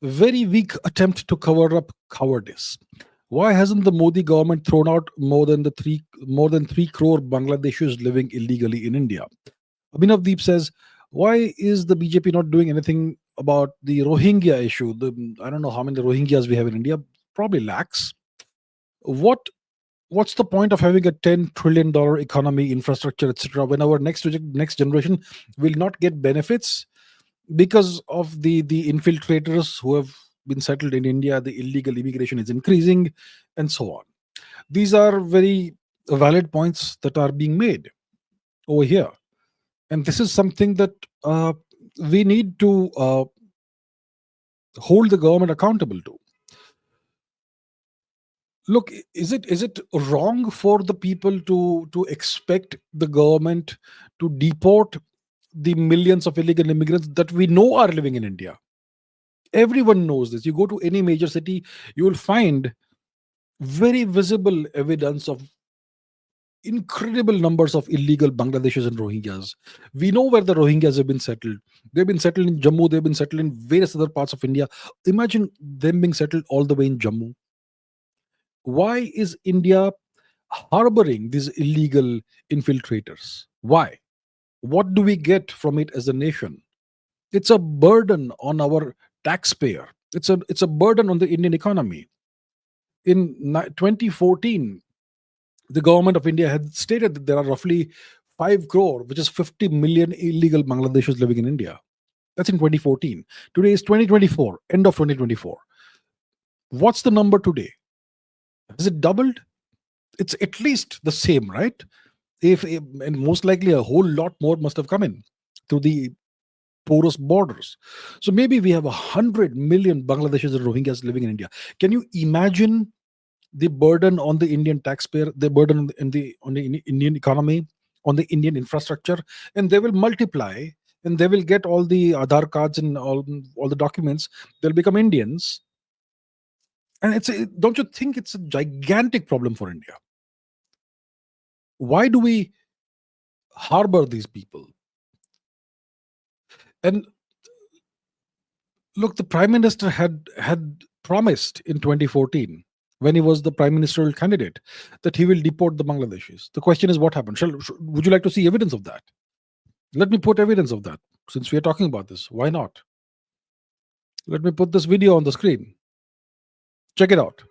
Very weak attempt to cover up cowardice. Why hasn't the Modi government thrown out more than 3 crore Bangladeshis living illegally in India? Abhinav Deep says, why is the BJP not doing anything about the Rohingya issue? I don't know how many Rohingyas we have in India, probably lakhs. What what's the point of having a $10 trillion economy, infrastructure, etc., when our next generation will not get benefits because of the infiltrators who have been settled in India? The illegal immigration is increasing, and so on. These are very valid points that are being made over here, and this is something that we need to hold the government accountable to. Look, is it wrong for the people to expect the government to deport the millions of illegal immigrants that we know are living in India? Everyone knows this. You go to any major city, you will find very visible evidence of incredible numbers of illegal Bangladeshis and Rohingyas. We know where the Rohingyas have been settled. They've been settled in Jammu, they've been settled in various other parts of India. Imagine them being settled all the way in Jammu. Why is India harboring these illegal infiltrators? Why? What do we get from it as a nation? It's a burden on our taxpayer. It's a burden on the Indian economy. In 2014, the government of India had stated that there are roughly 5 crore, which is 50 million illegal Bangladeshis living in India. That's in 2014. Today is 2024, end of 2024. What's the number today? Has it doubled? It's at least the same, right? And most likely a whole lot more must have come in through the porous borders. So maybe we have 100 million Bangladeshis and Rohingyas living in India. Can you imagine the burden on the Indian taxpayer, the burden on the Indian economy, on the Indian infrastructure? And they will multiply, and they will get all the Aadhaar cards and all the documents. They'll become Indians. And don't you think it's a gigantic problem for India? Why do we harbor these people? And look, the Prime Minister had promised in 2014, when he was the prime ministerial candidate, that he will deport the Bangladeshis. The question is, what happened? Would you like to see evidence of that? Let me put evidence of that, since we are talking about this. Why not? Let me put this video on the screen. Check it out.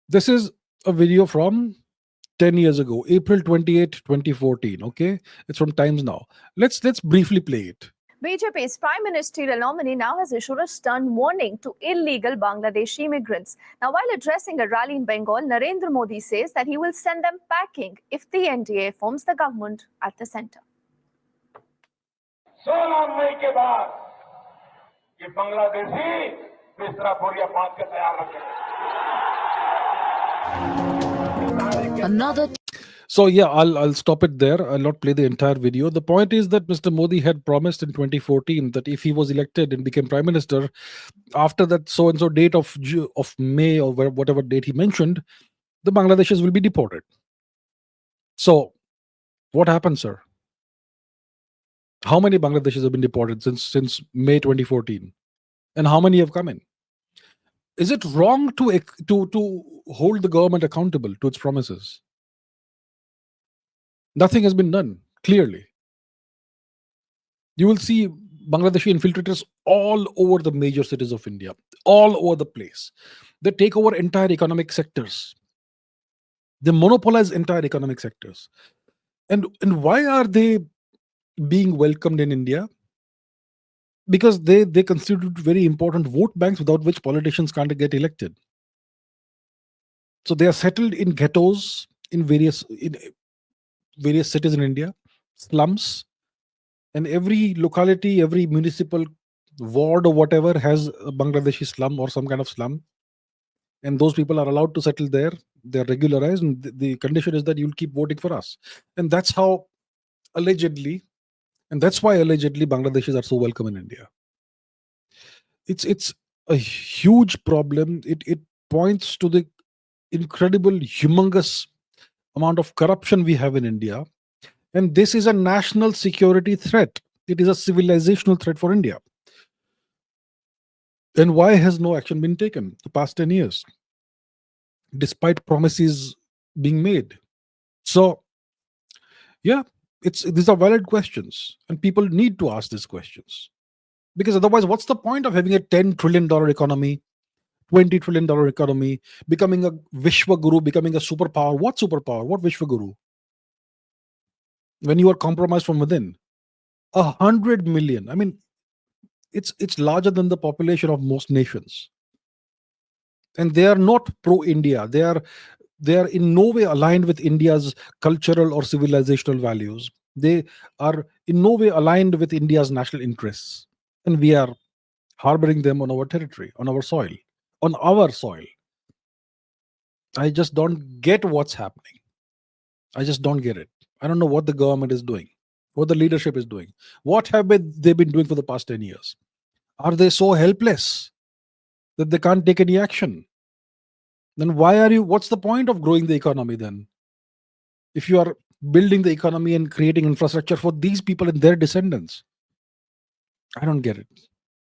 This is a video from 10 years ago, April 28, 2014. Okay, it's from Times Now. Let's briefly play it. BJP's prime ministerial nominee now has issued a stern warning to illegal Bangladeshi immigrants. Now, while addressing a rally in Bengal, Narendra Modi says that he will send them packing if the NDA forms the government at the centre. 16 मई के बाद ये बांग्लादेशी तीसरा बोरिया बांध के तैयार रखें. Another. So yeah, I'll stop it there. I'll not play the entire video. The point is that Mr. Modi had promised in 2014 that if he was elected and became prime minister, after that so and so date of May or whatever date he mentioned, the Bangladeshis will be deported. So what happened, sir? How many Bangladeshis have been deported since May 2014, and how many have come in? Is it wrong to hold the government accountable to its promises? Nothing has been done, clearly. You will see Bangladeshi infiltrators all over the major cities of India, all over the place. They take over entire economic sectors. They monopolize entire economic sectors. And why are they being welcomed in India? Because they constitute very important vote banks without which politicians can't get elected. So they are settled in ghettos in various cities in India, slums, and every locality, every municipal ward or whatever has a Bangladeshi slum or some kind of slum, and those people are allowed to settle there. They're regularized, and the condition is that you'll keep voting for us. And that's how allegedly, and that's why allegedly Bangladeshis are so welcome in India. It's a huge problem. It points to the incredible, humongous amount of corruption we have in India. And this is a national security threat. It is a civilizational threat for India. And why has no action been taken the past 10 years, despite promises being made? So, yeah, these are valid questions, and people need to ask these questions. Because otherwise, what's the point of having a $10 trillion economy, $20 trillion economy, becoming a Vishwa Guru, becoming a superpower? What superpower? What Vishwa Guru? When you are compromised from within. 100 million. I mean, it's larger than the population of most nations. And they are not pro-India. They are in no way aligned with India's cultural or civilizational values. They are in no way aligned with India's national interests. And we are harboring them on our territory, on our soil. On our soil. I just don't get what's happening. I just don't get it. I don't know what the government is doing, what the leadership is doing. What have they been doing for the past 10 years? Are they so helpless that they can't take any action? Then what's the point of growing the economy then? If you are building the economy and creating infrastructure for these people and their descendants? I don't get it.